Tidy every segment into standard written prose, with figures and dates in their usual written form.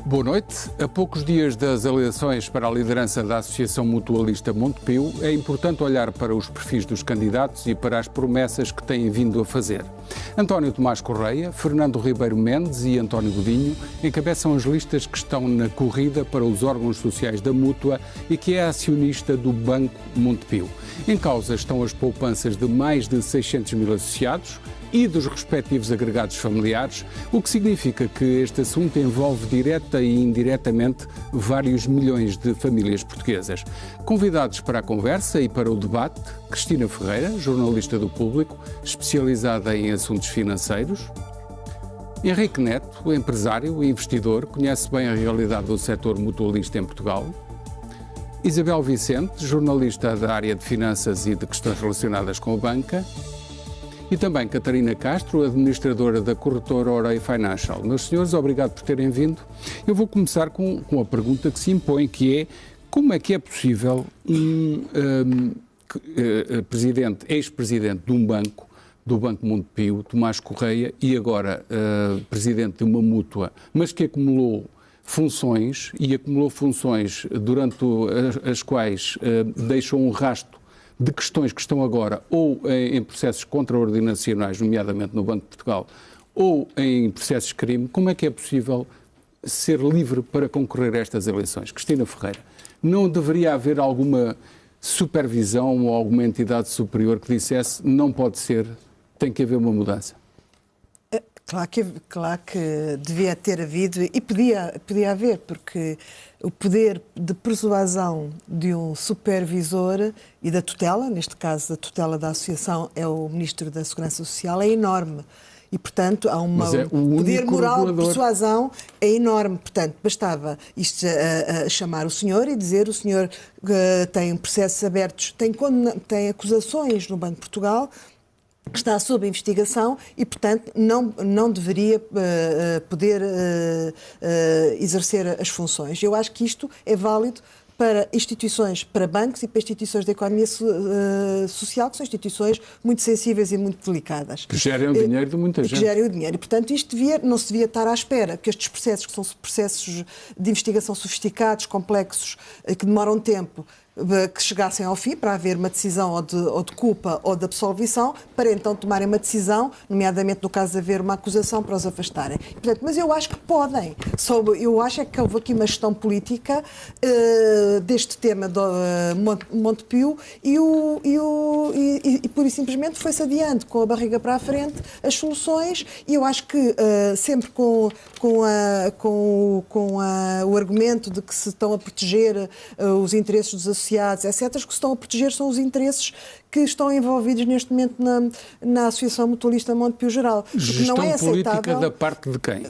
Boa noite. A poucos dias das eleições para a liderança da Associação Mutualista Montepio, é importante olhar para os perfis dos candidatos e para as promessas que têm vindo a fazer. António Tomás Correia, Fernando Ribeiro Mendes e António Godinho encabeçam as listas que estão na corrida para os órgãos sociais da Mútua e que é acionista do Banco Montepio. Em causa estão as poupanças de mais de 600 mil associados e dos respectivos agregados familiares, o que significa que este assunto envolve direta e indiretamente vários milhões de famílias portuguesas. Convidados para a conversa e para o debate, Cristina Ferreira, jornalista do Público, especializada em assuntos financeiros. Henrique Neto, empresário e investidor, conhece bem a realidade do setor mutualista em Portugal. Isabel Vicente, jornalista da área de finanças e de questões relacionadas com a banca. E também Catarina Castro, administradora da corretora Orei Financial. Meus senhores, obrigado por terem vindo. Eu vou começar com a pergunta que se impõe, que é: como é que é possível ex-presidente de um banco, do Banco Montepio, Tomás Correia, e agora presidente de uma mútua, mas que acumulou funções durante as quais deixou um rasto de questões que estão agora ou em processos contraordinacionais, nomeadamente no Banco de Portugal, ou em processos de crime, como é que é possível ser livre para concorrer a estas eleições? Cristina Ferreira, não deveria haver alguma supervisão ou alguma entidade superior que dissesse não pode ser, tem que haver uma mudança? Claro que devia ter havido e podia haver, porque o poder de persuasão de um supervisor e da tutela, neste caso da tutela da associação é o Ministro da Segurança Social, é enorme. E, portanto, há um poder moral de persuasão é enorme. Portanto, bastava isto chamar o senhor e dizer o senhor tem processos abertos, tem acusações no Banco de Portugal, que está sob investigação e, portanto, não deveria poder exercer as funções. Eu acho que isto é válido para instituições, para bancos e para instituições da economia social, que são instituições muito sensíveis e muito delicadas. Que gerem o dinheiro de muita gente. Que gerem o dinheiro. E, portanto, isto não se devia estar à espera que estes processos, que são processos de investigação sofisticados, complexos, que demoram tempo, que chegassem ao fim para haver uma decisão ou de culpa ou de absolvição, para então tomarem uma decisão, nomeadamente no caso de haver uma acusação, para os afastarem. Portanto, mas eu acho que podem. Eu acho que houve aqui uma gestão política deste tema do Montepio e pura e simplesmente foi-se adiante com a barriga para a frente as soluções, e eu acho que sempre com o argumento de que se estão a proteger os interesses dos associados, etc., os que se estão a proteger são os interesses que estão envolvidos neste momento na Associação Mutualista Montepio Geral. Gestão não é política da parte de quem?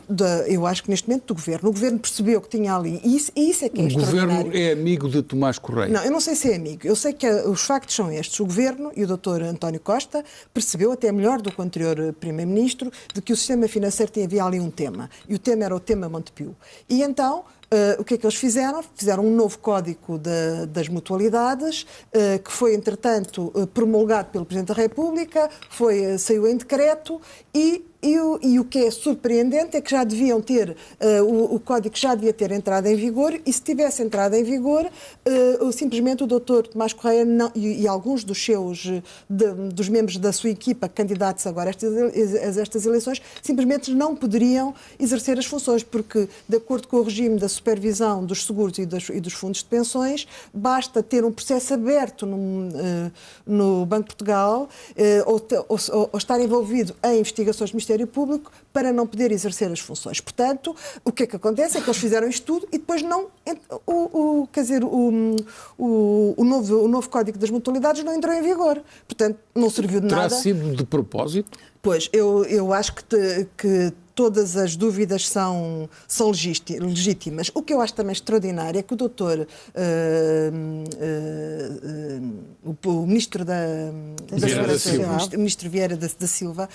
Eu acho que neste momento do Governo. O Governo percebeu que tinha ali, e isso é que é extraordinário. O Governo é amigo de Tomás Correia? Não, eu não sei se é amigo. Eu sei que os factos são estes. O Governo e o Dr. António Costa percebeu, até melhor do que o anterior Primeiro-Ministro, de que o sistema financeiro havia ali um tema. E o tema era o tema Montepio. E então, o que é que eles fizeram? Fizeram um novo código das mutualidades, que foi, entretanto, promulgado pelo Presidente da República, saiu em decreto e o que é surpreendente é que já deviam ter, o código já devia ter entrado em vigor, e se tivesse entrado em vigor, simplesmente o Dr. Tomás Correia e alguns dos membros da sua equipa, candidatos agora a estas eleições, simplesmente não poderiam exercer as funções, porque, de acordo com o regime da supervisão dos seguros e dos fundos de pensões, basta ter um processo aberto no Banco de Portugal ou estar envolvido em investigações do Ministério Público para não poder exercer as funções. Portanto, o que é que acontece é que eles fizeram isto tudo e depois o novo Código das Mutualidades não entrou em vigor. Portanto, não serviu de nada. Terá sido de propósito? Pois, eu acho que todas as dúvidas são legítimas. O que eu acho também extraordinário é que o Ministro da Segurança Social, o Ministro Vieira da Silva,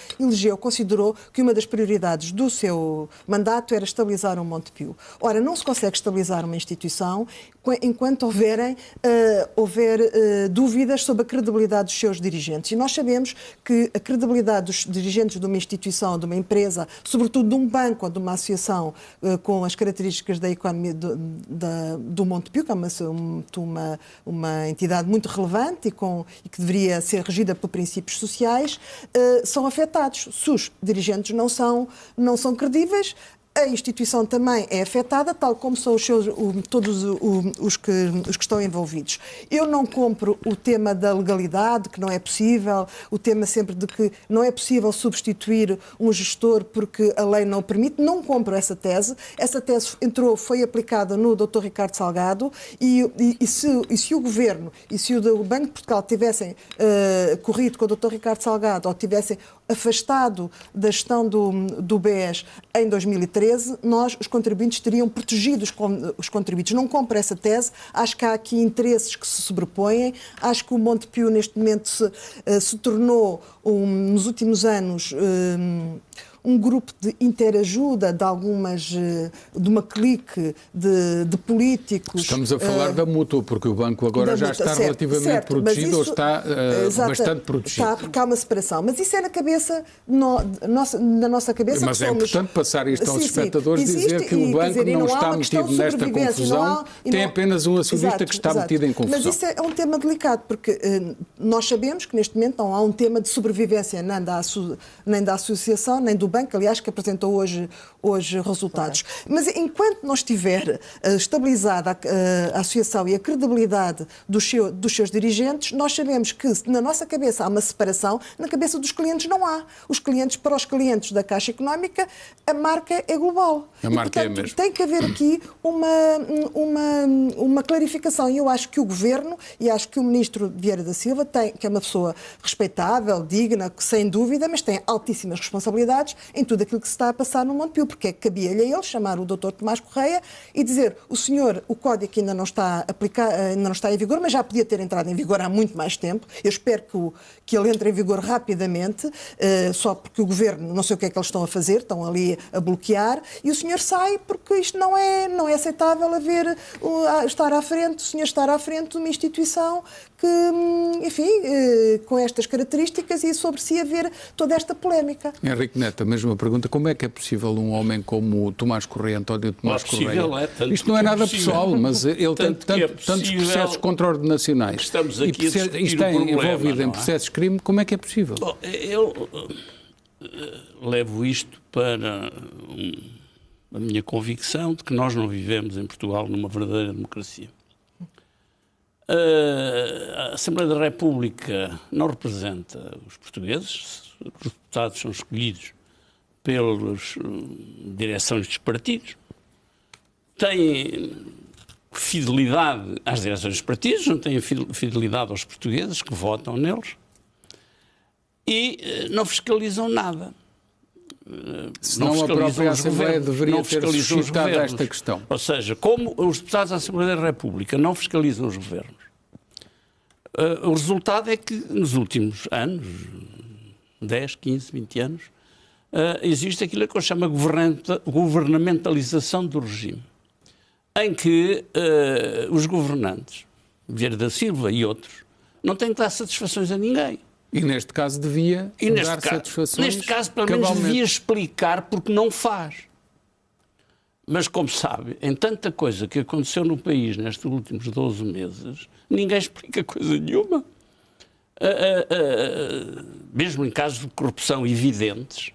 considerou que uma das prioridades do seu mandato era estabilizar o Montepio. Ora, não se consegue estabilizar uma instituição enquanto houver dúvidas sobre a credibilidade dos seus dirigentes. E nós sabemos que a credibilidade dos dirigentes de uma instituição, de uma empresa, sobretudo de um banco ou de uma associação com as características da economia do Montepio, que é uma entidade muito relevante e que deveria ser regida por princípios sociais, são afetados. Se os dirigentes não são credíveis, a instituição também é afetada, tal como são todos os que estão envolvidos. Eu não compro o tema da legalidade, que não é possível, o tema sempre de que não é possível substituir um gestor porque a lei não o permite. Não compro essa tese. Essa tese foi aplicada no Dr. Ricardo Salgado e se o Governo e se o Banco de Portugal tivessem corrido com o Dr. Ricardo Salgado ou tivessem afastado da gestão do BES em 2013, nós, os contribuintes, teriam protegido os contribuintes. Não compro essa tese. Acho que há aqui interesses que se sobrepõem. Acho que o Montepio, neste momento, se tornou, nos últimos anos, um grupo de interajuda de uma clique de políticos. Estamos a falar da mútua, porque o banco agora já está relativamente protegido, ou está bastante protegido. Está, porque há uma separação. Mas isso é na cabeça, na nossa cabeça. Mas é importante passar isto aos espectadores, dizer que o banco não está metido nesta confusão, tem apenas um acionista que está metido em confusão. Mas isso é um tema delicado, porque nós sabemos que neste momento não há um tema de sobrevivência nem da associação, nem do banco, aliás, que apresentou hoje resultados. Mas enquanto não estiver estabilizada a associação e a credibilidade dos seus dirigentes, nós sabemos que na nossa cabeça há uma separação, na cabeça dos clientes não há. Para os clientes da Caixa Económica, a marca é global. A marca é mesmo. Tem que haver aqui uma clarificação. E eu acho que o Governo e acho que o Ministro Vieira da Silva, que é uma pessoa respeitável, digna, sem dúvida, mas tem altíssimas responsabilidades em tudo aquilo que se está a passar no Montepio, porque é que cabia-lhe a ele chamar o Dr. Tomás Correia e dizer: o código ainda não está ainda não está em vigor, mas já podia ter entrado em vigor há muito mais tempo. Eu espero que ele entre em vigor rapidamente, só porque o Governo, não sei o que é que eles estão a fazer, estão ali a bloquear, e o senhor sai porque isto não é aceitável estar à frente de uma instituição que, enfim, com estas características e sobre si haver toda esta polémica. Henrique Neto, a mesma pergunta: como é que é possível um homem como Tomás Correia, António Tomás Correia? Isto não é nada pessoal, mas ele tem tantos processos contraordenacionais estamos aqui e está envolvido em processos de crime. Como é que é possível? Bom, eu levo isto para a minha convicção de que nós não vivemos em Portugal numa verdadeira democracia. A Assembleia da República não representa os portugueses. Os deputados são escolhidos pelas direções dos partidos, têm fidelidade às direções dos partidos, não têm fidelidade aos portugueses que votam neles e não fiscalizam nada. Senão a própria Assembleia deveria ter suscitado esta questão. Ou seja, como os deputados da Assembleia da República não fiscalizam os governos, o resultado é que nos últimos anos, 10, 15, 20 anos, existe aquilo que eu chamo de governamentalização do regime, em que os governantes, Vieira da Silva e outros, não têm que dar satisfações a ninguém. E neste caso devia dar satisfações. Neste caso, pelo menos, devia explicar porque não faz. Mas, como sabe, em tanta coisa que aconteceu no país nestes últimos 12 meses, ninguém explica coisa nenhuma. Mesmo em casos de corrupção evidentes,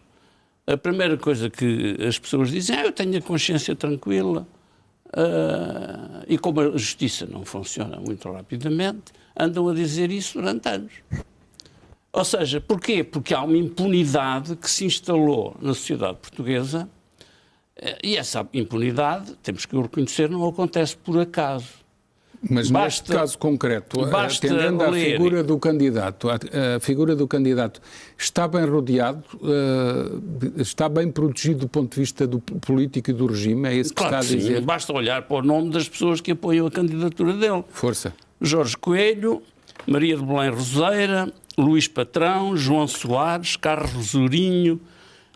a primeira coisa que as pessoas dizem é: eu tenho a consciência tranquila. E como a justiça não funciona muito rapidamente, andam a dizer isso durante anos. Ou seja, porquê? Porque há uma impunidade que se instalou na sociedade portuguesa e essa impunidade, temos que o reconhecer, não acontece por acaso. Mas neste caso concreto, atendendo à figura do candidato, a figura do candidato está bem rodeado, está bem protegido do ponto de vista do político e do regime, é isso que está a dizer? Sim, basta olhar para o nome das pessoas que apoiam a candidatura dele. Força. Jorge Coelho, Maria de Belém Roseira, Luís Patrão, João Soares, Carlos Ourinho,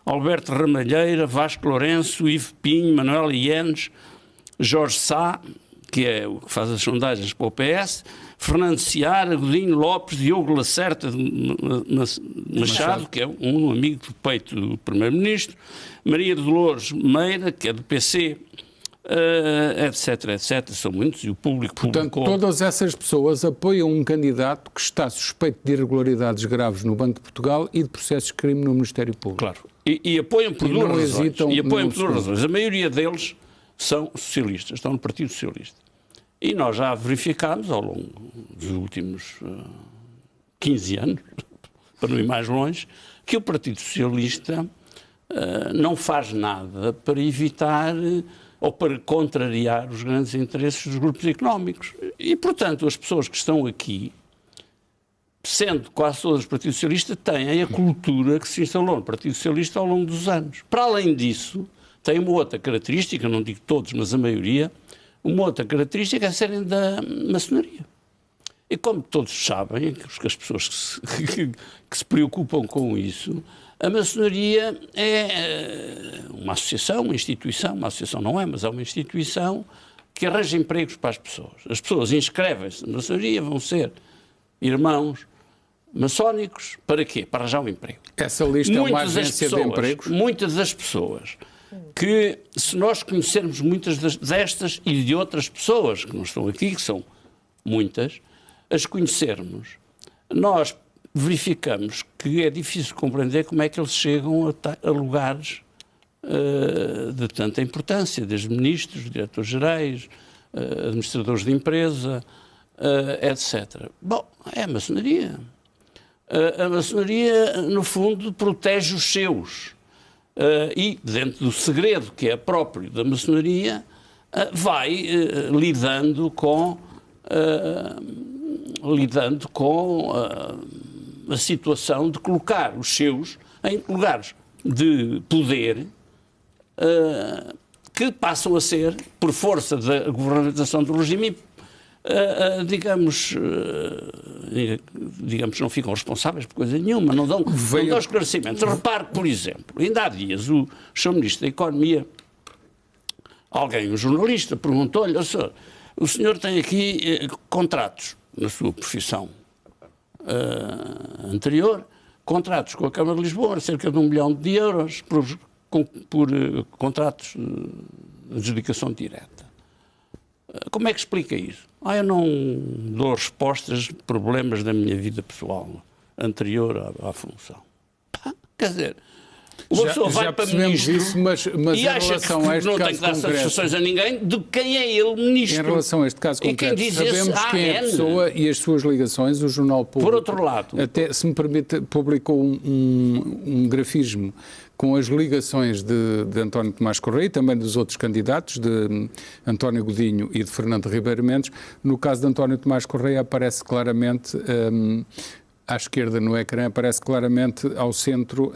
Alberto Ramalheira, Vasco Lourenço, Ivo Pinho, Manuel Ienes, Jorge Sá, que é o que faz as sondagens para o PS, Fernando Seara, Godinho Lopes, Diogo Lacerda Machado, que é um amigo do peito do Primeiro-Ministro, Maria de Dolores Meira, que é do PC, etc, etc. São muitos e o público Portanto, publicou. todas essas pessoas apoiam um candidato que está suspeito de irregularidades graves no Banco de Portugal e de processos de crime no Ministério Público. Claro. E apoiam por duas razões. E apoiam por duas razões. A maioria deles são socialistas, estão no Partido Socialista. E nós já verificámos ao longo dos últimos 15 anos, para não ir mais longe, que o Partido Socialista não faz nada para evitar ou para contrariar os grandes interesses dos grupos económicos. E, portanto, as pessoas que estão aqui, sendo quase todas do Partido Socialista, têm a cultura que se instalou no Partido Socialista ao longo dos anos. Para além disso, tem uma outra característica, não digo todos, mas a maioria, uma outra característica é serem da maçonaria. E como todos sabem, que as pessoas que se preocupam com isso, a maçonaria é uma associação, uma instituição, uma associação não é, mas é uma instituição que arranja empregos para as pessoas. As pessoas inscrevem-se na maçonaria, vão ser irmãos maçónicos, para quê? Para arranjar um emprego. Essa lista é uma agência de empregos? Muitas das pessoas que, se nós conhecermos muitas destas e de outras pessoas que não estão aqui, que são muitas, as conhecermos, nós verificamos que é difícil compreender como é que eles chegam a lugares de tanta importância, desde ministros, diretores-gerais, administradores de empresa, etc. Bom, é a maçonaria. A maçonaria, no fundo, protege os seus. E, dentro do segredo que é próprio da maçonaria, vai lidando com a situação de colocar os seus em lugares de poder que passam a ser, por força da governamentação do regime, digamos, não ficam responsáveis por coisa nenhuma, não dão esclarecimentos. Repare, por exemplo, ainda há dias o Sr. Ministro da Economia, um jornalista, perguntou-lhe: o senhor tem aqui contratos na sua profissão anterior, contratos com a Câmara de Lisboa, cerca de 1 milhão de euros por contratos de adjudicação direta. Como é que explica isso? Eu não dou respostas a problemas da minha vida pessoal anterior à função. Quer dizer, uma pessoa vai para ministro isso, mas e acha que não tem que dar satisfações a ninguém de quem é ele ministro. Em relação a este caso concreto, sabemos quem é a pessoa e as suas ligações. O Jornal Público, por outro lado, até, se me permite, publicou um grafismo com as ligações de António Tomás Correia e também dos outros candidatos, de António Godinho e de Fernando Ribeiro Mendes. No caso de António Tomás Correia aparece claramente, à esquerda no ecrã, aparece claramente ao centro,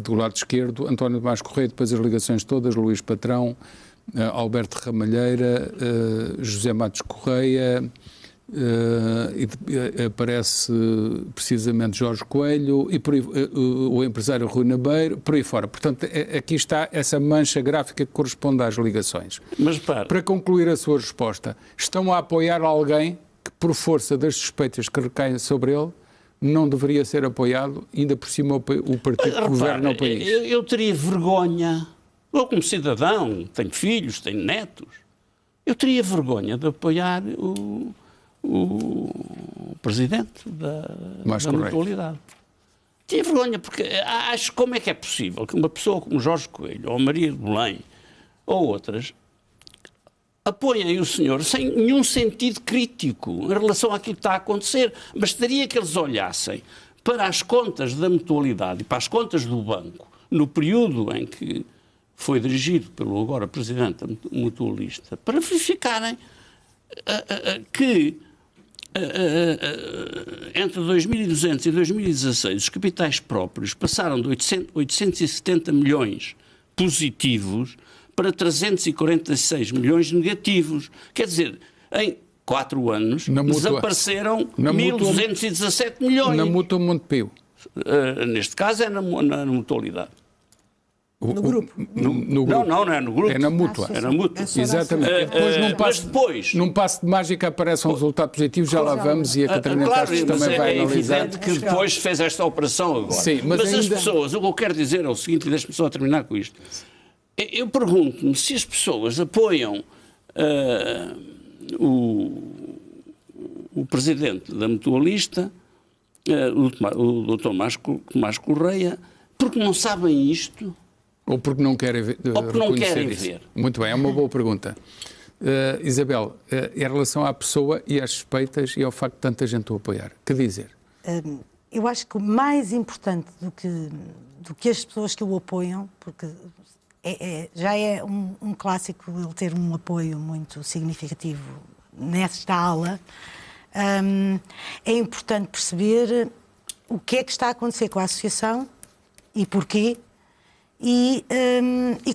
do lado esquerdo, António Tomás Correia, depois as ligações todas, Luís Patrão, Alberto Ramalheira, José Matos Correia, e aparece precisamente Jorge Coelho e o empresário Rui Nabeiro, por aí fora. Portanto, aqui está essa mancha gráfica que corresponde às ligações. Mas para concluir a sua resposta, estão a apoiar alguém que, por força das suspeitas que recaem sobre ele, não deveria ser apoiado, ainda por cima o partido que governa o país? Eu teria vergonha, eu como cidadão, tenho filhos, tenho netos, eu teria vergonha de apoiar o presidente da mutualidade. Tinha vergonha, porque acho como é que é possível que uma pessoa como Jorge Coelho, ou Maria de Belém, ou outras, apoiem o senhor sem nenhum sentido crítico em relação àquilo que está a acontecer. Bastaria que eles olhassem para as contas da mutualidade e para as contas do banco, no período em que foi dirigido pelo agora presidente mutualista, para verificarem que entre 2.200 e 2016 os capitais próprios passaram de 870 milhões positivos para 346 milhões negativos. Quer dizer, em 4 anos desapareceram 1.217 milhões. Na Mútua Montepio. Neste caso é na mutualidade. No grupo. No grupo. Não é no grupo. É na mútua. É na mútua. Exatamente. Depois, mas depois... num passo de mágica aparece um resultado positivo, já lá vamos, e a Catarina claro, Castro também vai analisar. É evidente que depois fez esta operação agora. Sim, mas as ainda... pessoas, o que eu quero dizer é o seguinte, e deixe-me só terminar com isto. Eu pergunto-me se as pessoas apoiam o presidente da mutualista, o Dr. Tomás Correia, porque não sabem isto. Ou porque não querem ver. Ou porque não querem ver. Muito bem, é uma boa pergunta. Isabel, em relação à pessoa e às suspeitas e ao facto de tanta gente o apoiar, que dizer? Eu acho que o mais importante do que as pessoas que o apoiam, porque já é um clássico ele ter um apoio muito significativo nesta ala, é importante perceber o que é que está a acontecer com a associação e porquê, e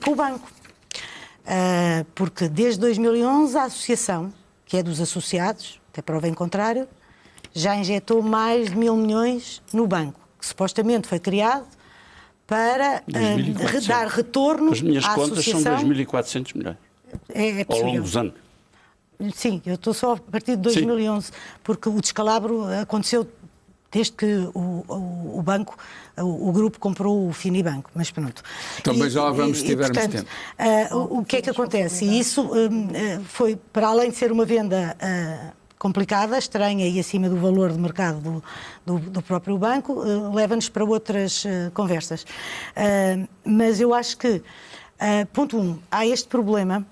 com o banco. Porque desde 2011 a associação, que é dos associados, até prova em contrário, já injetou mais de 1.000 milhões no banco, que supostamente foi criado para dar retorno à associação. As minhas contas são 2.400 milhões. É ao longo dos anos. Sim, eu estou só a partir de 2011, porque o descalabro aconteceu desde que o banco, o grupo comprou o Finibanco, mas pronto. Também já lá vamos, se tivermos portanto, tempo. O que é que acontece? E isso foi, para além de ser uma venda complicada, estranha e acima do valor de mercado do próprio banco, leva-nos para outras conversas. Mas eu acho que, ponto 1, há este problema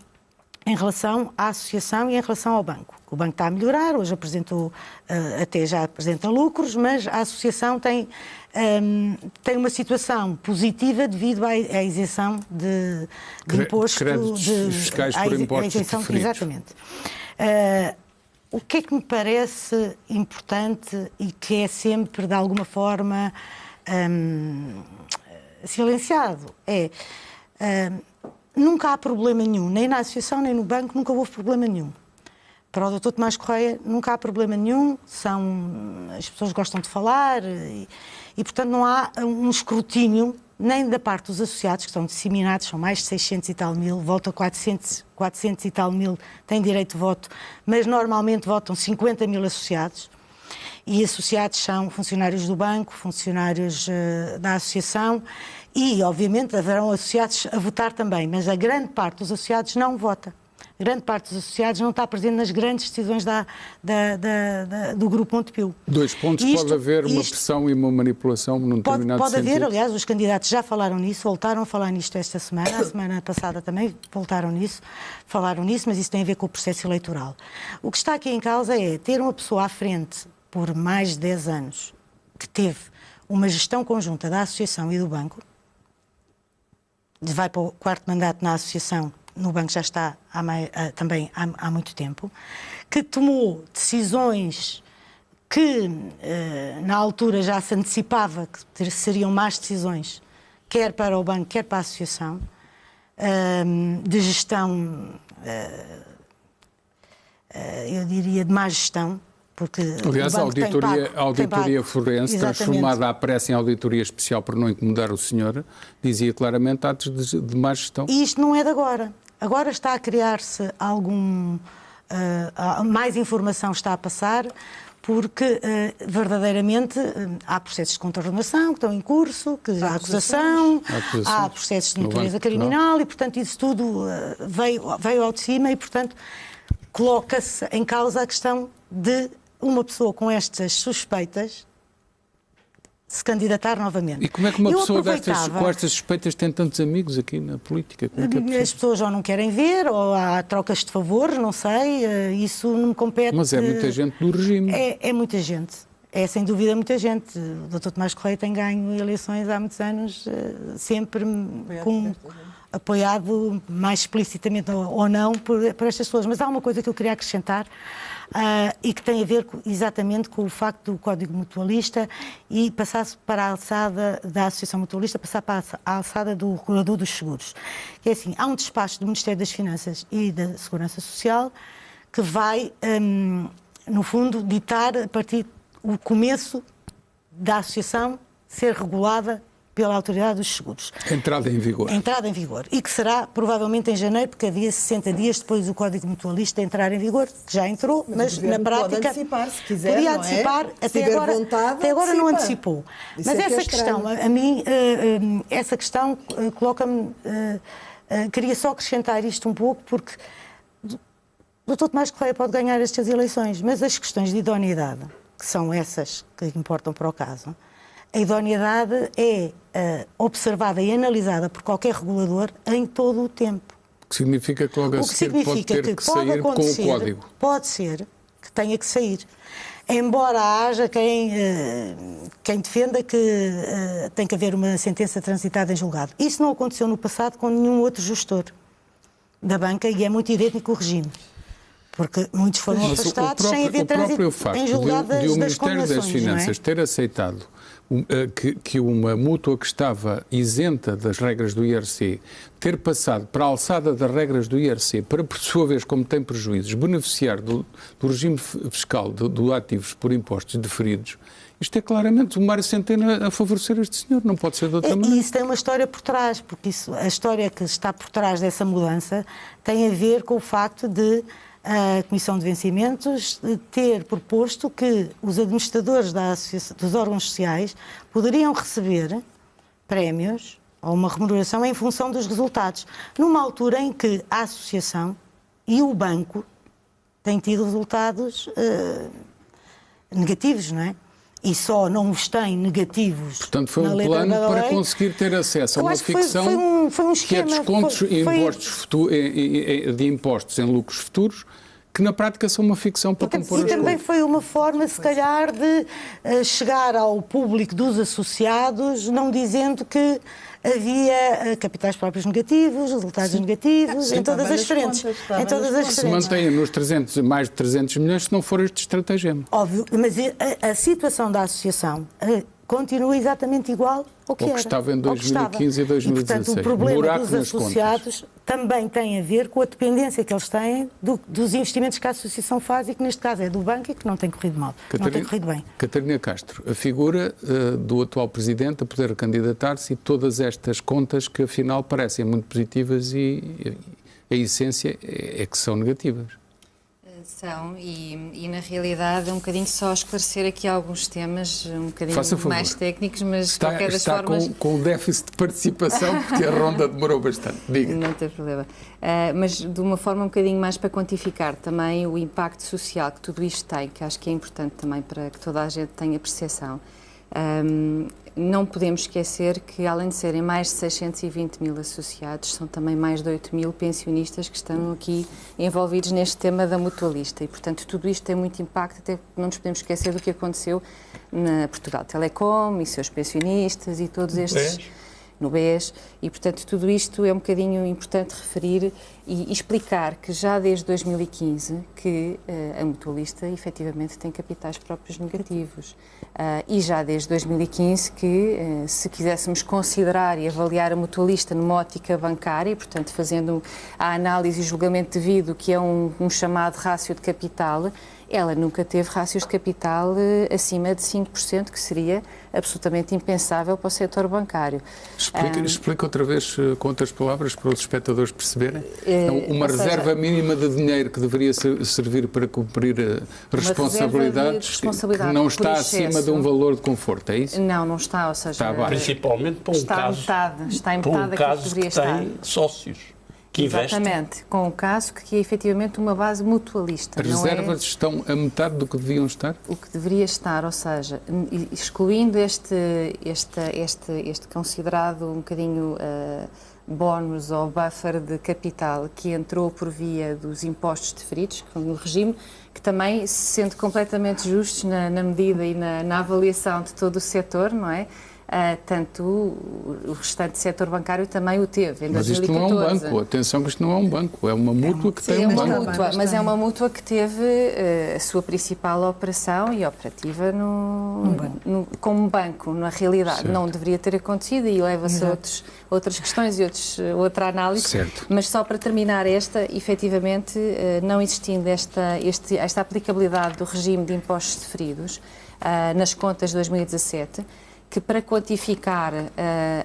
em relação à associação e em relação ao banco. O banco está a melhorar, hoje até já apresenta lucros, mas a associação tem uma situação positiva devido à isenção de imposto. Créditos fiscais por impostos diferidos. Exatamente. O que é que me parece importante e que é sempre, de alguma forma, silenciado nunca há problema nenhum, nem na associação nem no banco, nunca houve problema nenhum. Para o Dr. Tomás Correia nunca há problema nenhum, as pessoas gostam de falar e portanto não há um escrutínio nem da parte dos associados, que estão disseminados, são mais de 600 e tal mil, volta a 400 e tal mil têm direito de voto, mas normalmente votam 50 mil associados. E associados são funcionários do banco, funcionários da associação e, obviamente, haverão associados a votar também, mas a grande parte dos associados não vota. A grande parte dos associados não está presente nas grandes decisões do Grupo Montepio. 2 pontos, pode haver uma pressão e uma manipulação num determinado sentido? Pode haver, aliás, os candidatos já falaram nisso, voltaram a falar nisto esta semana, a semana passada também falaram nisso, mas isso tem a ver com o processo eleitoral. O que está aqui em causa é ter uma pessoa à frente por mais de 10 anos, que teve uma gestão conjunta da associação e do banco, vai para o 4º mandato na associação, no banco já está também há muito tempo, que tomou decisões que na altura já se antecipava que seriam más decisões, quer para o banco, quer para a associação, de gestão, eu diria de má gestão, porque aliás, a auditoria forense, transformada à pressa em auditoria especial para não incomodar o senhor, dizia claramente atos de má gestão. E isto não é de agora. Agora está a criar-se mais informação está a passar, porque verdadeiramente há processos de contraordenação que estão em curso, que há acusação, há processos de natureza criminal e, portanto, isso tudo veio ao de cima e, portanto, coloca-se em causa a questão de uma pessoa com estas suspeitas se candidatar novamente. E como é que uma pessoa com estas suspeitas tem tantos amigos aqui na política? Como é que as pessoas ou não querem ver, ou há trocas de favores, não sei, isso não me compete. Mas é muita gente do regime. É muita gente. É sem dúvida muita gente. O Dr. Tomás Correia tem ganho eleições há muitos anos, sempre apoiado mais explicitamente ou não por estas pessoas. Mas há uma coisa que eu queria acrescentar e que tem a ver exatamente com o facto do Código Mutualista e passar-se para a alçada da Associação Mutualista, passar para a alçada do Regulador dos Seguros. Que é assim, há um despacho do Ministério das Finanças e da Segurança Social que vai, no fundo, ditar a partir do começo da associação ser regulada pela Autoridade dos Seguros. Entrada em vigor. Entrada em vigor. E que será provavelmente em janeiro, porque havia 60 dias depois do Código Mutualista entrar em vigor, que já entrou, mas na prática... Pode antecipar, se quiser, podia não antecipar, é? até agora não antecipou. Isso Mas é que é essa questão, a mim, essa questão coloca-me... queria só acrescentar isto um pouco, porque o Dr. Tomás Correia pode ganhar estas eleições, mas as questões de idoneidade, que são essas que importam para o caso, a idoneidade é observada e analisada por qualquer regulador em todo o tempo. O que significa que logo a seguir pode ter que sair com o código. Pode ser que tenha que sair. Embora haja quem defenda que tem que haver uma sentença transitada em julgado. Isso não aconteceu no passado com nenhum outro gestor da banca e é muito idêntico o regime. Porque muitos foram afastados sem haver trânsito em julgado das condenações. O Ministério das Finanças ter aceitado que uma mútua que estava isenta das regras do IRC ter passado para a alçada das regras do IRC para, por sua vez, como tem prejuízos, beneficiar do regime fiscal de ativos por impostos deferidos, isto é claramente o Mário Centeno a favorecer este senhor, não pode ser de outra maneira. E isso tem uma história por trás, porque a história que está por trás dessa mudança tem a ver com o facto de a Comissão de Vencimentos ter proposto que os administradores dos órgãos sociais poderiam receber prémios ou uma remuneração em função dos resultados, numa altura em que a associação e o banco têm tido resultados negativos, não é? E só não os têm negativos. Portanto, foi um plano para conseguir ter acesso a uma ficção foi um esquema, que é descontos de impostos em lucros futuros, que na prática são uma ficção para compor as coisas. E também foi uma forma, se calhar, de chegar ao público dos associados, não dizendo que havia capitais próprios negativos, resultados negativos, em todas as frentes. Se mantém nos mais de 300 milhões se não for este estratagema. Óbvio, mas a situação da associação continua exatamente igual ao que era. Estava em 2015 e 2016. E, portanto, o problema dos associados também tem a ver com a dependência que eles têm dos investimentos que a associação faz e que, neste caso, é do banco e que não tem corrido mal, não tem corrido bem. Catarina Castro, a figura do atual Presidente a poder candidatar-se e todas estas contas que, afinal, parecem muito positivas e a essência é que são negativas. São, e na realidade é um bocadinho só esclarecer aqui alguns temas um bocadinho mais técnicos, mas de qualquer das formas... Está com déficit de participação, porque a ronda demorou bastante. Diga. Não tem problema. Mas de uma forma um bocadinho mais para quantificar também o impacto social que tudo isto tem, que acho que é importante também para que toda a gente tenha percepção. Não podemos esquecer que, além de serem mais de 620 mil associados, são também mais de 8 mil pensionistas que estão aqui envolvidos neste tema da mutualista. E, portanto, tudo isto tem muito impacto, até não nos podemos esquecer do que aconteceu na Portugal Telecom e seus pensionistas e todos estes... no BES, e, portanto, tudo isto é um bocadinho importante referir e explicar que já desde 2015 que a mutualista efetivamente tem capitais próprios negativos e já desde 2015 que se quiséssemos considerar e avaliar a mutualista numa ótica bancária, e, portanto, fazendo a análise e julgamento devido, que é um chamado rácio de capital, ela nunca teve rácios de capital acima de 5%, que seria absolutamente impensável para o setor bancário. Explica outra vez, com outras palavras, para os espectadores perceberem. Uma reserva mínima de dinheiro que deveria servir para cumprir responsabilidades que não está acima de um valor de conforto, é isso? Não está, ou seja... Está principalmente para um caso que tem sócios. Que exatamente, com o caso que é efetivamente uma base mutualista. As reservas estão a metade do que deviam estar? O que deveria estar, ou seja, excluindo este considerado um bocadinho bónus ou buffer de capital que entrou por via dos impostos deferidos, no regime, que também, sendo completamente justos na medida e na avaliação de todo o setor, não é? Tanto o restante setor bancário também o teve. Mas isto não é um banco, atenção que isto não é um banco, é uma mútua que tem um banco. Mas é uma mútua que teve a sua principal operação e operativa como banco, na realidade. Certo. Não deveria ter acontecido e leva-se a outras questões e outra análise. Certo. Mas só para terminar efetivamente, não existindo esta aplicabilidade do regime de impostos deferidos nas contas de 2017, que para quantificar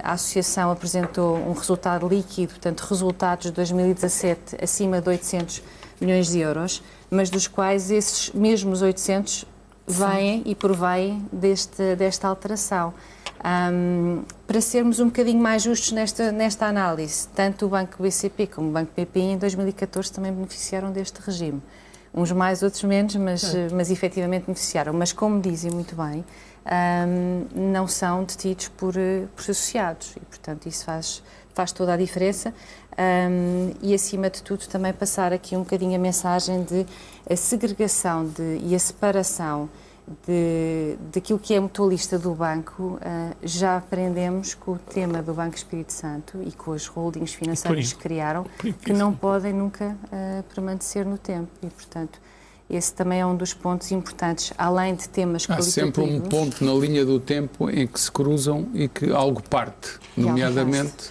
a Associação apresentou um resultado líquido, portanto resultados de 2017 acima de 800 milhões de euros, mas dos quais esses mesmos 800 vêm e provêm desta alteração. Para sermos um bocadinho mais justos nesta análise, tanto o Banco BCP como o Banco BPI em 2014 também beneficiaram deste regime. Uns mais, outros menos, mas efetivamente beneficiaram. Mas, como dizem muito bem, não são detidos por associados e, portanto, isso faz toda a diferença. E, acima de tudo, também passar aqui um bocadinho a mensagem de a segregação e a separação daquilo que é mutualista do banco. Já aprendemos com o tema do Banco Espírito Santo e com as holdings financeiras que criaram, que não podem nunca permanecer no tempo e, portanto, esse também é um dos pontos importantes, além de temas qualitativos. Há sempre um ponto na linha do tempo em que se cruzam e que algo parte, nomeadamente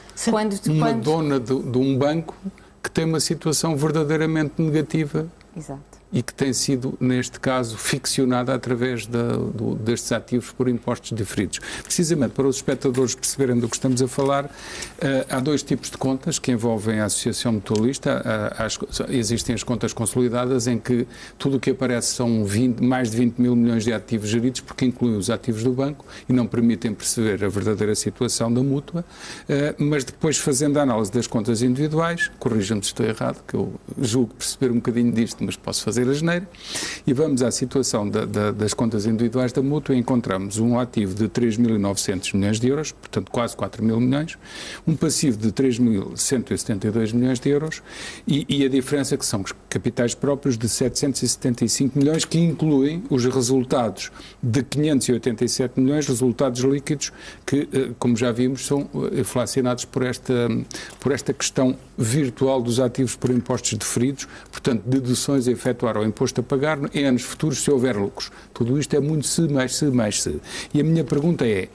uma dona de um banco que tem uma situação verdadeiramente negativa. Exato. E que tem sido, neste caso, ficcionada através destes ativos por impostos diferidos. Precisamente para os espectadores perceberem do que estamos a falar, há dois tipos de contas que envolvem a associação mutualista. Existem as contas consolidadas, em que tudo o que aparece são mais de 20 mil milhões de ativos geridos, porque incluem os ativos do banco e não permitem perceber a verdadeira situação da mútua. Mas depois, fazendo a análise das contas individuais, corrijam-me se estou errado, que eu julgo perceber um bocadinho disto, mas posso fazer a geneira, e vamos à situação das contas individuais da mútua e encontramos um ativo de 3.900 milhões de euros, portanto quase 4 mil milhões, um passivo de 3.172 milhões de euros e a diferença que são os capitais próprios de 775 milhões, que incluem os resultados de 587 milhões, resultados líquidos que, como já vimos, são inflacionados por esta questão virtual dos ativos por impostos deferidos, portanto deduções a efetuar ao imposto a pagar em anos futuros se houver lucros. Tudo isto é muito se, mais se, mais se. E a minha pergunta é,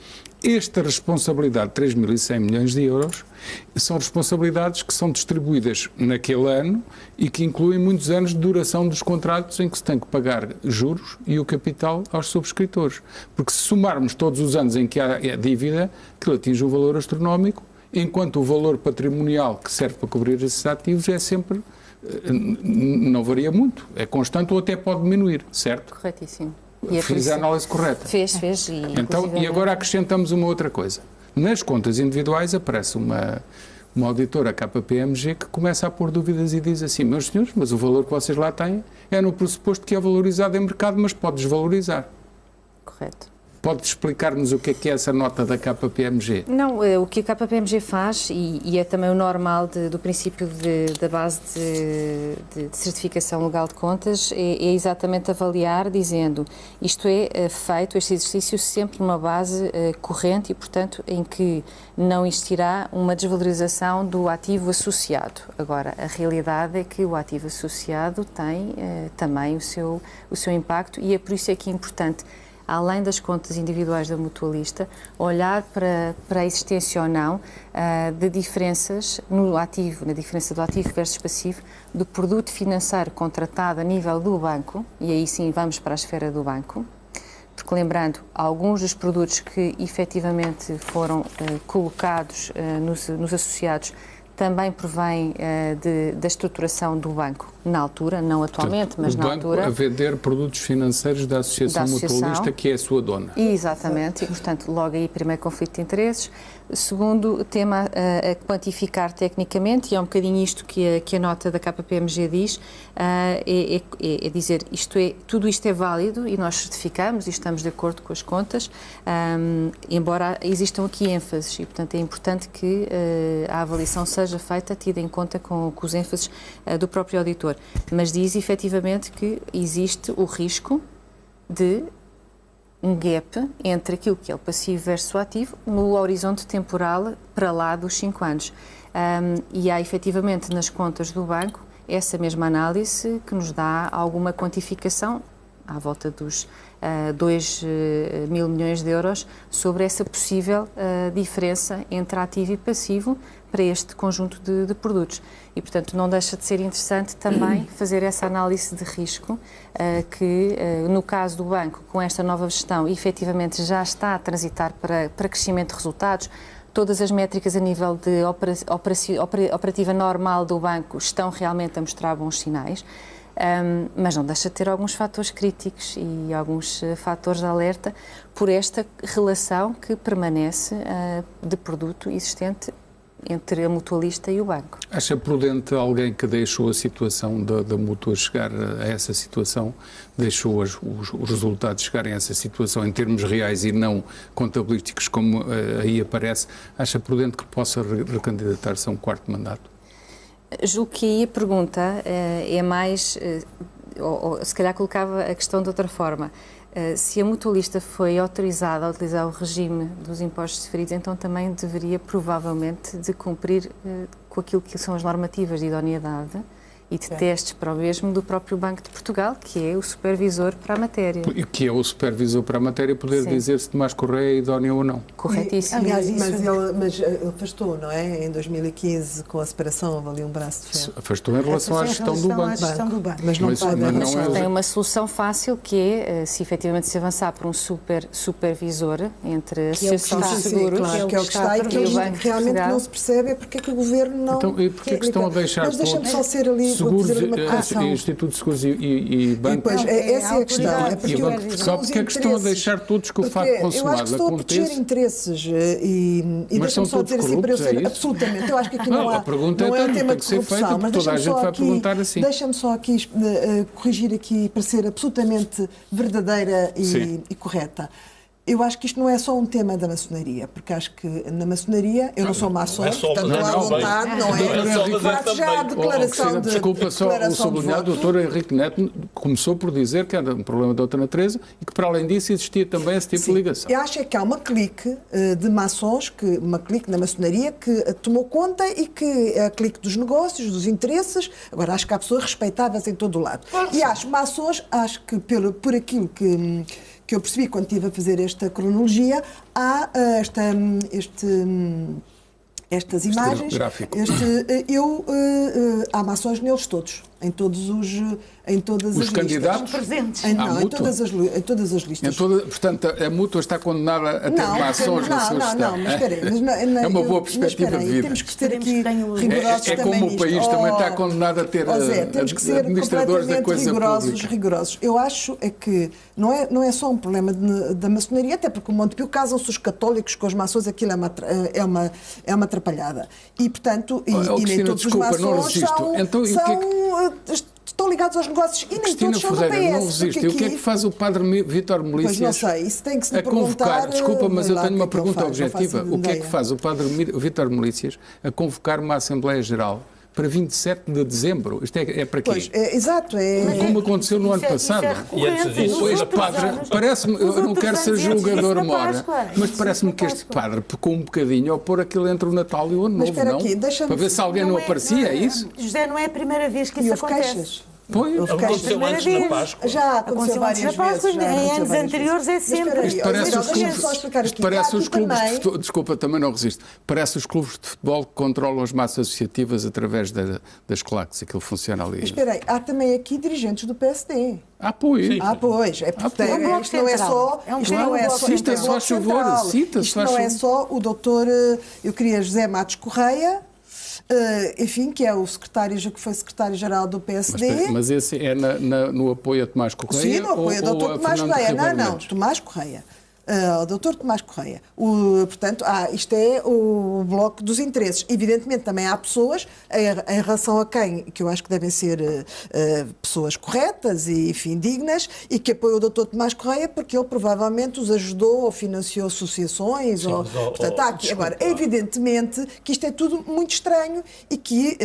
esta responsabilidade de 3.100 milhões de euros são responsabilidades que são distribuídas naquele ano e que incluem muitos anos de duração dos contratos em que se tem que pagar juros e o capital aos subscritores. Porque se somarmos todos os anos em que há dívida, aquilo atinge um valor astronómico, enquanto o valor patrimonial que serve para cobrir esses ativos é sempre, não varia muito, é constante ou até pode diminuir, certo? Corretíssimo. Fiz a análise correta. Fez. E agora acrescentamos uma outra coisa. Nas contas individuais aparece uma auditora KPMG que começa a pôr dúvidas e diz assim, meus senhores, mas o valor que vocês lá têm é no pressuposto que é valorizado em mercado, mas pode desvalorizar. Correto. Pode explicar-nos o que é essa nota da KPMG? Não, o que a KPMG faz, e é também o normal do princípio da base de certificação legal de contas, é exatamente avaliar, dizendo isto é feito, este exercício, sempre numa base corrente e, portanto, em que não existirá uma desvalorização do ativo associado. Agora, a realidade é que o ativo associado tem também o seu impacto e é por isso é que é importante, além das contas individuais da mutualista, olhar para a existência ou não de diferenças no ativo, na diferença do ativo versus passivo, do produto financeiro contratado a nível do banco, e aí sim vamos para a esfera do banco, porque lembrando, alguns dos produtos que efetivamente foram colocados nos associados também provém da estruturação do banco na altura, não atualmente, mas na altura. O banco a vender produtos financeiros da Associação Mutualista, que é a sua dona. Exatamente, e portanto logo aí primeiro conflito de interesses. Segundo tema a quantificar tecnicamente, e é um bocadinho isto que a nota da KPMG diz, é dizer tudo isto é válido e nós certificamos e estamos de acordo com as contas, embora existam aqui ênfases e portanto é importante que a avaliação seja feita tida em conta com os ênfases do próprio auditor, mas diz efetivamente que existe o risco de um gap entre aquilo que é o passivo versus o ativo no horizonte temporal para lá dos 5 anos. E há efetivamente nas contas do banco essa mesma análise que nos dá alguma quantificação à volta dos 2 mil milhões de euros, sobre essa possível diferença entre ativo e passivo para este conjunto de produtos. E, portanto, não deixa de ser interessante também fazer essa análise de risco, que, no caso do banco, com esta nova gestão, efetivamente já está a transitar para crescimento de resultados. Todas as métricas a nível de operativa normal do banco estão realmente a mostrar bons sinais. Mas não deixa de ter alguns fatores críticos e alguns fatores de alerta por esta relação que permanece de produto existente entre a mutualista e o banco. Acha prudente alguém que deixou a situação da Mútua chegar a essa situação, deixou os resultados chegarem a essa situação em termos reais e não contabilísticos, como aí aparece, acha prudente que possa recandidatar-se a um quarto mandato? Julgo que aí a pergunta é mais, ou se calhar colocava a questão de outra forma. Se a mutualista foi autorizada a utilizar o regime dos impostos diferidos, então também deveria provavelmente de cumprir com aquilo que são as normativas de idoneidade e de testes para o mesmo do próprio Banco de Portugal, que é o supervisor para a matéria. E que é o supervisor para a matéria poder dizer se Tomás Correia é idóneo ou não. Corretíssimo. Aliás, mas ele afastou, não é? Em 2015, com a separação, houve ali um braço de ferro. Afastou em relação à gestão do banco. Mas não pode. Tem uma solução fácil, que é, se efetivamente se avançar por um supervisor entre a Associação de Seguros, que é o que está e que realmente não se percebe é porque é que o Governo não... Então, e porque é que estão a deixar mas deixa-me só ser ali... Seguros, Instituto de Seguros e Banco. Pois, essa é a questão. É porque é que estão a deixar todos que o facto consumado aconteça? Eu acho que estou a proteger interesses e deixa-me só dizer assim para eu ser absolutamente. Eu acho que aqui não há. A pergunta não é um tema tem de que ser feita, corrupção, mas toda a gente vai perguntar assim. Deixa-me só aqui corrigir aqui para ser absolutamente verdadeira e correta. Eu acho que isto não é só um tema da maçonaria, porque acho que na maçonaria, eu não sou maçom, portanto não há vontade, não é? Faço já a declaração de... Desculpa só o sublinhado, o Dr. Henrique Neto começou por dizer que era um problema da Dra. Teresa e que para além disso existia também esse tipo de ligação. Eu acho que há uma clique de maçons, uma clique na maçonaria que tomou conta e que é a clique dos negócios, dos interesses. Agora, acho que há pessoas respeitáveis em todo o lado. E acho maçons, acho que por aquilo que eu percebi quando estive a fazer esta cronologia, há estas imagens, há mações neles todos, em todas os candidatos presentes. Em todas as listas. Portanto, a Mútua está condenada a ter mações na sua gestão. Não, mas espera aí. É uma boa perspectiva de vida. Temos que ter aqui rigorosos também. É como o país também está condenado a ter temos que ser administradores da coisa rigorosos. Eu acho que não é só um problema da maçonaria, até porque o Montepio casam-se os católicos com os maçons, aquilo é uma atrapalhada. E, portanto, nem todos os maçons estão ligados aos negócios e nem todos são do PS. Não resisto. E o que é que faz o padre Vítor Melícias? Pois não sei, isso tem que se perguntar... Desculpa, mas eu tenho uma pergunta objetiva. O que é que faz o padre Vítor Melícias a convocar uma Assembleia Geral para 27 de dezembro? Isto é para quê? Pois, exato. Como aconteceu no ano passado. E antes disso, este padre, parece-me, eu não quero ser julgador mora, mas parece-me que este padre pecou um bocadinho ao pôr aquilo entre o Natal e o Ano Novo, não? Para ver se alguém não aparecia, é isso? José, não é a primeira vez que isso acontece. Aconteceu antes da Páscoa. Já aconteceu várias vezes. Em anos anteriores é sempre. Isto parece os clubes de futebol. Desculpa, também não resisto. Parece os clubes de futebol que controlam as massas associativas através das claques. Aquilo funciona ali. Espera aí, há também aqui dirigentes do PSD. Pois. É porque isto não é só... Cita-se, faz favor. Isto não é só o doutor... Eu queria José Matos Correia, enfim, que é o que foi secretário-geral do PSD. Mas esse é no apoio a Tomás Correia? Sim, no apoio ao Dr. Tomás Correia. Não, Tomás Correia. Ao Dr. Tomás Correia. Portanto, isto é o bloco dos interesses. Evidentemente, também há pessoas, em relação a quem, que eu acho que devem ser pessoas corretas e, enfim, dignas, e que apoiam o Dr. Tomás Correia porque ele provavelmente os ajudou ou financiou associações. Portanto, há aqui. Agora, evidentemente que isto é tudo muito estranho e que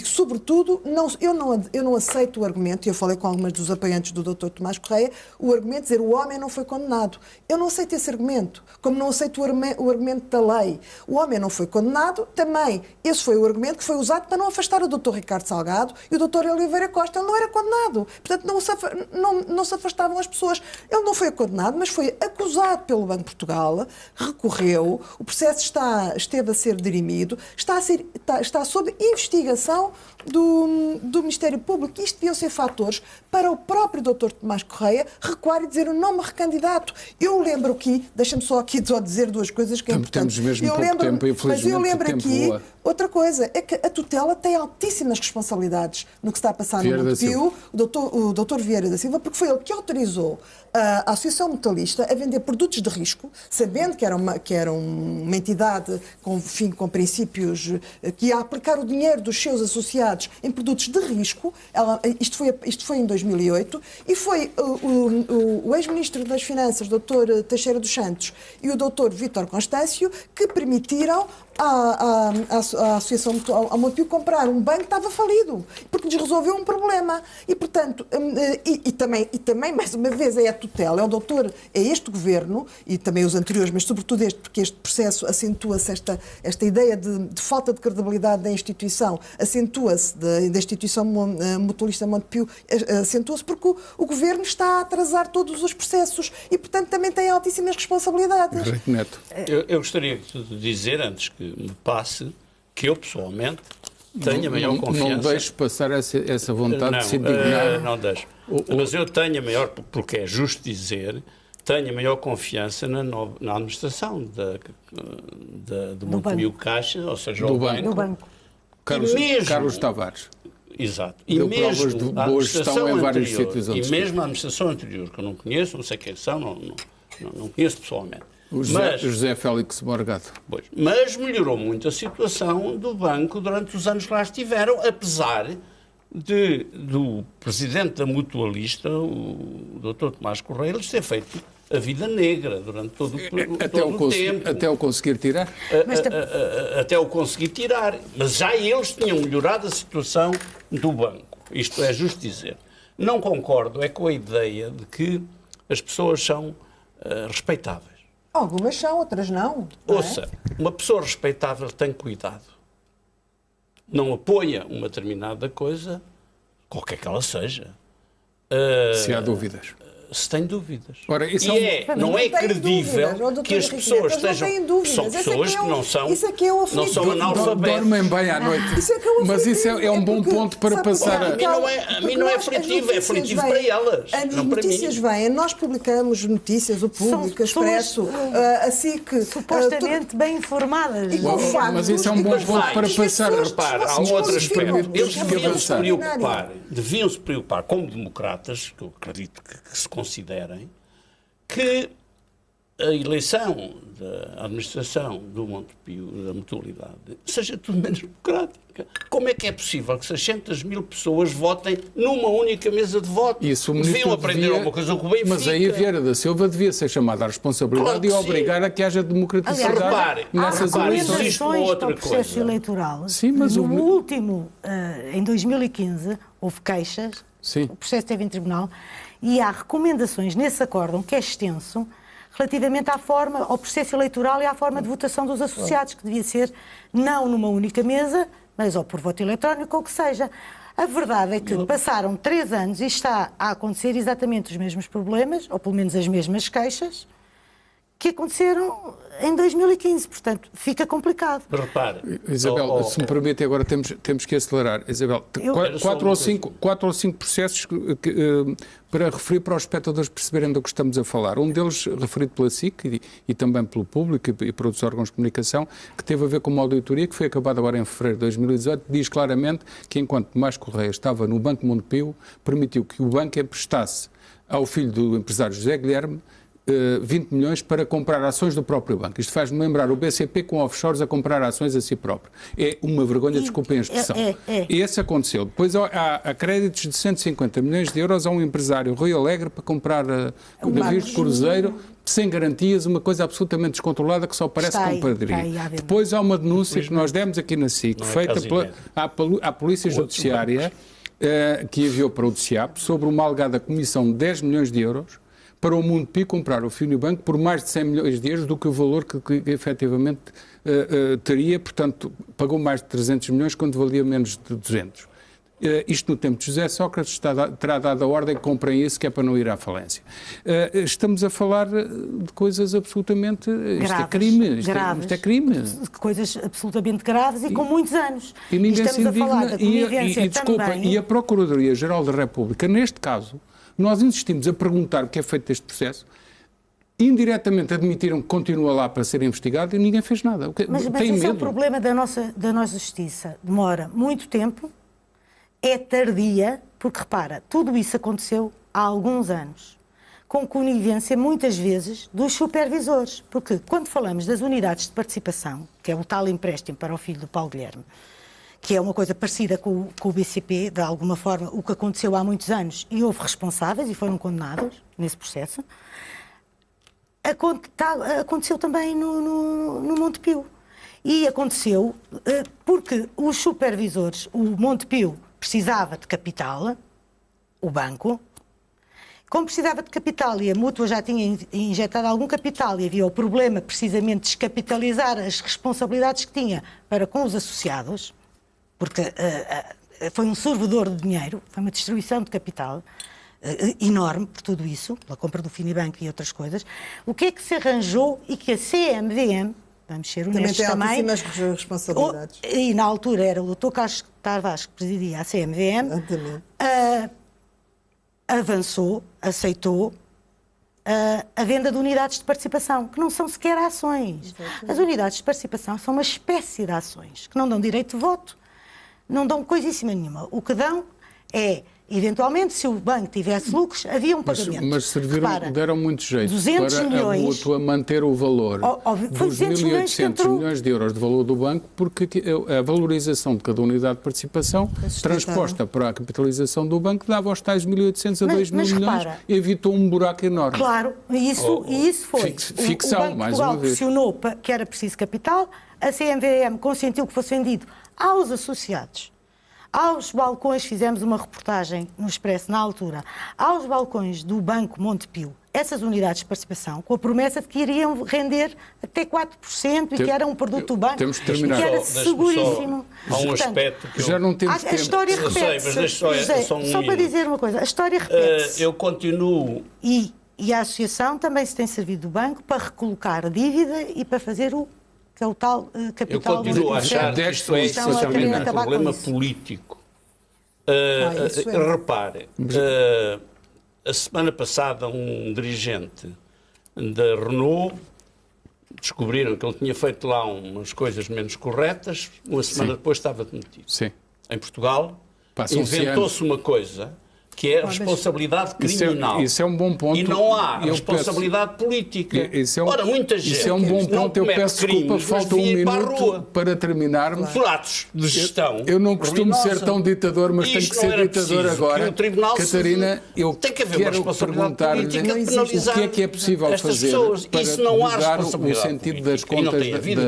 sobretudo, eu não aceito o argumento, e eu falei com algumas dos apoiantes do Dr. Tomás Correia, o argumento de dizer o homem não foi condenado. Ele Eu não aceito esse argumento, como não aceito o argumento da lei. O homem não foi condenado, também esse foi o argumento que foi usado para não afastar o Dr. Ricardo Salgado e o Dr. Oliveira Costa. Ele não era condenado, portanto não se afastavam as pessoas. Ele não foi condenado, mas foi acusado pelo Banco de Portugal, recorreu, o processo esteve a ser dirimido, está sob investigação do Ministério Público. Isto deviam ser fatores para o próprio Dr. Tomás Correia recuar e dizer: eu não me recandidato. Eu lembro aqui, deixa-me só aqui dizer duas coisas que é importante. Temos mesmo pouco tempo, infelizmente. Mas eu lembro aqui outra coisa, é que a tutela tem altíssimas responsabilidades no que está a passar no Montepio, o Dr. Vieira da Silva, porque foi ele que autorizou a Associação Mutualista a vender produtos de risco, sabendo que era uma entidade com princípios que ia aplicar o dinheiro dos seus associados em produtos de risco. Isto foi em 2008 e foi o ex-ministro das Finanças, Dr. Teixeira dos Santos, e o Dr. Vítor Constâncio que permitiram à Associação ao Montepio comprar um banco que estava falido, porque lhes resolveu um problema. E, portanto, e também, mais uma vez, é a tutela, é este governo, e também os anteriores, mas sobretudo este, porque este processo acentua-se, esta ideia de falta de credibilidade da instituição, acentua-se, da instituição mutualista Montepio, acentua-se porque o governo está a atrasar todos os processos e, portanto, também tem altíssimas responsabilidades. Neto. Eu gostaria de dizer, antes que me passe, que eu, pessoalmente, tenho a maior confiança... Não deixo passar essa vontade de se indignar. Não deixo. Mas eu tenho a maior, porque é justo dizer, tenho a maior confiança na administração do Montepio Caixa, ou seja, do banco. Carlos Tavares. Exato. Deu provas de boa gestão em vários sítios. E mesmo a administração anterior, que eu não conheço, não sei quem são, não conheço pessoalmente. O José Félix Morgado. Pois, mas melhorou muito a situação do banco durante os anos que lá estiveram, apesar do presidente da Mutualista, o Dr. Tomás Correia, lhes ter feito a vida negra durante todo o tempo. Até o conseguir tirar? Até o conseguir tirar. Mas já eles tinham melhorado a situação do banco. Isto é justo dizer. Não concordo com a ideia de que as pessoas são respeitáveis. Algumas são, outras não. Ouça, uma pessoa respeitável tem cuidado. Não apoia uma determinada coisa, qualquer que ela seja. Se há dúvidas. Se tem dúvidas. Ora, isso não é credível que as pessoas estejam... São pessoas que não são analfabetas. Dormem bem à noite. Mas isso é um bom ponto para passar a... A mim não é aflitivo, é aflitivo para elas. As notícias vêm, nós publicamos notícias, o Público, Expresso, a SIC... Supostamente bem informadas. Mas isso é um bom ponto para passar. Repare, há um outro aspecto. Eles deviam se preocupar como democratas, que eu acredito que se considerem, que a eleição da administração do Montepio, da mutualidade, seja tudo menos democrática. Como é que é possível que 600 mil pessoas votem numa única mesa de voto? Deviam aprender alguma coisa com o Benfica. Mas aí Vieira da Silva devia ser chamada à responsabilidade e obrigar a que haja democraticidade nessas eleições. Existe uma outra coisa. Processo eleitoral. Sim, mas no último, em 2015, houve queixas, sim. O processo esteve em tribunal, e há recomendações nesse acórdão, que é extenso, relativamente ao processo eleitoral e à forma de votação dos associados, que devia ser não numa única mesa, mas ou por voto eletrónico ou o que seja. A verdade é que passaram 3 anos e está a acontecer exatamente os mesmos problemas, ou pelo menos as mesmas queixas, que aconteceram em 2015, portanto, fica complicado. Repare. Isabel, se me permite, agora temos que acelerar. Isabel, 4 ou 5 processos para referir para os espectadores perceberem do que estamos a falar. Um deles referido pela SIC e também pelo Público e por outros órgãos de comunicação, que teve a ver com uma auditoria que foi acabada agora em fevereiro de 2018, diz claramente que enquanto Tomás Correia estava no Banco Montepio, permitiu que o banco emprestasse ao filho do empresário José Guilherme 20 milhões para comprar ações do próprio banco. Isto faz-me lembrar o BCP com offshores a comprar ações a si próprio. É uma vergonha, desculpem a expressão. E esse aconteceu. Depois há créditos de 150 milhões de euros a um empresário Rio Alegre para comprar navios de cruzeiro sem garantias, uma coisa absolutamente descontrolada que só parece compadria. Depois há uma denúncia que nós demos aqui na SIC, feita à Polícia Judiciária, que enviou para o DCAP, sobre uma alegada comissão de 10 milhões de euros para o Montepio comprar o Finibank por mais de 100 milhões de euros do que o valor que efetivamente teria, portanto, pagou mais de 300 milhões quando valia menos de 200. Isto no tempo de José Sócrates terá dado a ordem que comprem isso, que é para não ir à falência. Estamos a falar de coisas absolutamente... Graves, isto é crime. Isto é crime. Coisas absolutamente graves e com muitos anos. E ninguém se estamos a falar da convivência desculpa, também. E a Procuradoria-Geral da República, neste caso, nós insistimos a perguntar o que é feito deste processo, indiretamente admitiram que continua lá para ser investigado e ninguém fez nada. Mas esse é o problema da nossa justiça. Demora muito tempo, é tardia, porque repara, tudo isso aconteceu há alguns anos, com conivência muitas vezes dos supervisores, porque quando falamos das unidades de participação, que é o tal empréstimo para o filho do Paulo Guilherme, que é uma coisa parecida com o BCP, de alguma forma, o que aconteceu há muitos anos, e houve responsáveis e foram condenados nesse processo, aconteceu também no Montepio. E aconteceu porque os supervisores, o Montepio precisava de capital, o banco. Como precisava de capital e a mútua já tinha injetado algum capital e havia o problema precisamente de descapitalizar as responsabilidades que tinha para com os associados, porque foi um servidor de dinheiro, foi uma destruição de capital enorme por tudo isso, pela compra do Finibank e outras coisas. O que é que se arranjou e que a CMVM, vamos ser honestos também... Também tem responsabilidades. E na altura era o Dr. Carlos Tavares que presidia a CMVM, avançou, aceitou a venda de unidades de participação, que não são sequer ações. Exatamente. As unidades de participação são uma espécie de ações, que não dão direito de voto, não dão coisíssima nenhuma. O que dão é... Eventualmente, se o banco tivesse lucros, havia um pagamento. Mas serviram, deram muito jeito 200 para milhões, a mútua manter o valor dos 1.800 milhões de euros de valor do banco, porque a valorização de cada unidade de participação, transposta para a capitalização do banco, dava aos tais 1.800 a 2 mil milhões e evitou um buraco enorme. Claro, e isso foi. Ficção, o Banco de mais Portugal uma vez. pressionou que era preciso capital, a CMVM consentiu que fosse vendido aos associados. Aos balcões, fizemos uma reportagem no Expresso na altura, aos balcões do Banco Montepio, essas unidades de participação, com a promessa de que iriam render até 4% e que era um produto do banco temos de terminar. e que era seguríssimo. Há um aspecto que já não temos tempo. A história repete-se. Só para dizer uma coisa, a história repete-se. Eu continuo... E a associação também se tem servido do banco para recolocar a dívida e para fazer que é o tal capital... Eu continuo a achar que isto é essencialmente um problema político. Repare, a semana passada um dirigente da Renault descobriram que ele tinha feito lá umas coisas menos corretas, uma semana depois estava demitido. Sim. Em Portugal, inventou-se uma coisa... que é a responsabilidade criminal. Isso é um bom ponto. E não há responsabilidade política. Ora, muita gente... Isso é um bom ponto. Eu peço desculpa, falta um minuto para terminarmos. Atos de gestão. Eu não costumo ser tão ditador, mas tenho que ser ditador agora. Catarina, eu quero perguntar-lhe o que é possível fazer para mudar o sentido das contas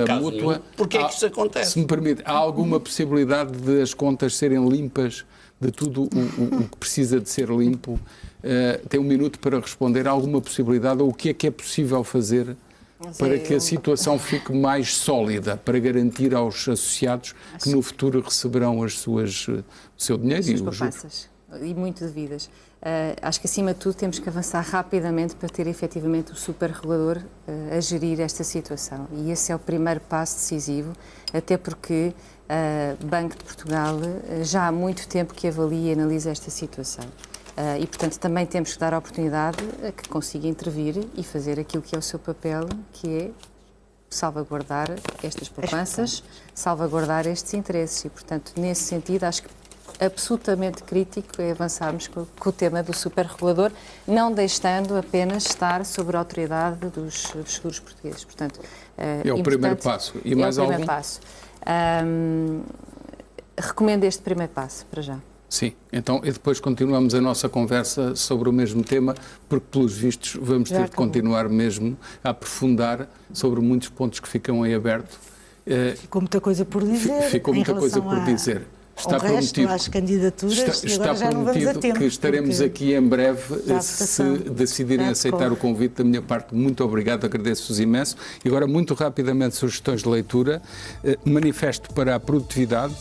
da mútua. Porquê é que isso acontece? Se me permite, há alguma possibilidade de as contas serem limpas de tudo o que precisa de ser limpo? Tem um minuto para responder. Há alguma possibilidade ou o que é possível fazer para que a situação fique mais sólida, para garantir aos associados que no futuro receberão o seu dinheiro e os poupanças, e muito devidas. Acho que, acima de tudo, temos que avançar rapidamente para ter efetivamente o superregulador a gerir esta situação. E esse é o primeiro passo decisivo, até porque Banco de Portugal já há muito tempo que avalia e analisa esta situação. E, portanto, também temos que dar a oportunidade a que consiga intervir e fazer aquilo que é o seu papel, que é salvaguardar estas poupanças, salvaguardar estes interesses. E, portanto, nesse sentido, acho que absolutamente crítico é avançarmos com o tema do superregulador, não deixando apenas estar sobre a autoridade dos seguros portugueses. Portanto, é o primeiro passo. E mais algum? É o primeiro passo. Recomendo este primeiro passo, para já. Sim, então e depois continuamos a nossa conversa sobre o mesmo tema, porque pelos vistos vamos ter de continuar mesmo a aprofundar sobre muitos pontos que ficam em aberto. Ficou muita coisa por dizer. Ficou muita coisa por dizer. Ao resto, às candidaturas, está agora já não vamos a tempo. Que estaremos aqui em breve, se decidirem aceitar o convite da minha parte. Muito obrigado, agradeço-vos imenso. E agora, muito rapidamente, sugestões de leitura. Manifesto para a Produtividade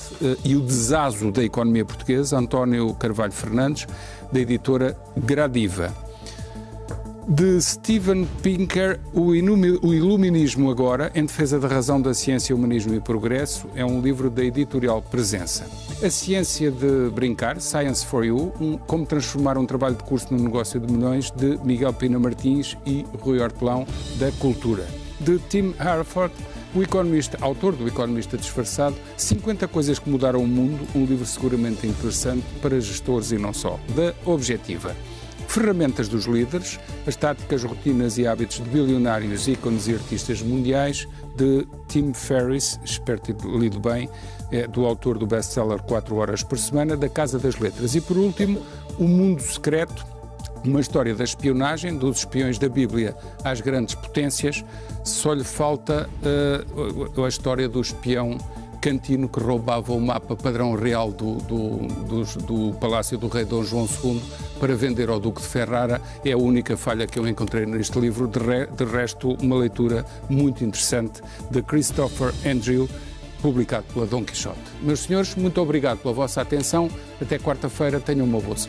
e o Desazo da Economia Portuguesa, António Carvalho Fernandes, da editora Gradiva. De Steven Pinker, o Iluminismo Agora, em defesa da razão da ciência, humanismo e progresso, é um livro da editorial Presença. A Ciência de Brincar, Science for You, como transformar um trabalho de curso num negócio de milhões, de Miguel Pina Martins e Rui Hortelão, da Cultura. De Tim Harford, autor do Economista Disfarçado, 50 coisas que mudaram o mundo, um livro seguramente interessante para gestores e não só, da Objetiva. Ferramentas dos líderes, as táticas, rotinas e hábitos de bilionários, ícones e artistas mundiais, de Tim Ferriss, espero ter lido bem, do autor do best-seller 4 horas por semana, da Casa das Letras. E por último, O Mundo Secreto, uma história da espionagem, dos espiões da Bíblia às grandes potências. Só lhe falta a história do espião Cantino que roubava o mapa padrão real do Palácio do Rei Dom João II para vender ao Duque de Ferrara. É a única falha que eu encontrei neste livro. De resto, uma leitura muito interessante de Christopher Andrew, publicado pela Dom Quixote. Meus senhores, muito obrigado pela vossa atenção. Até quarta-feira. Tenham uma boa semana.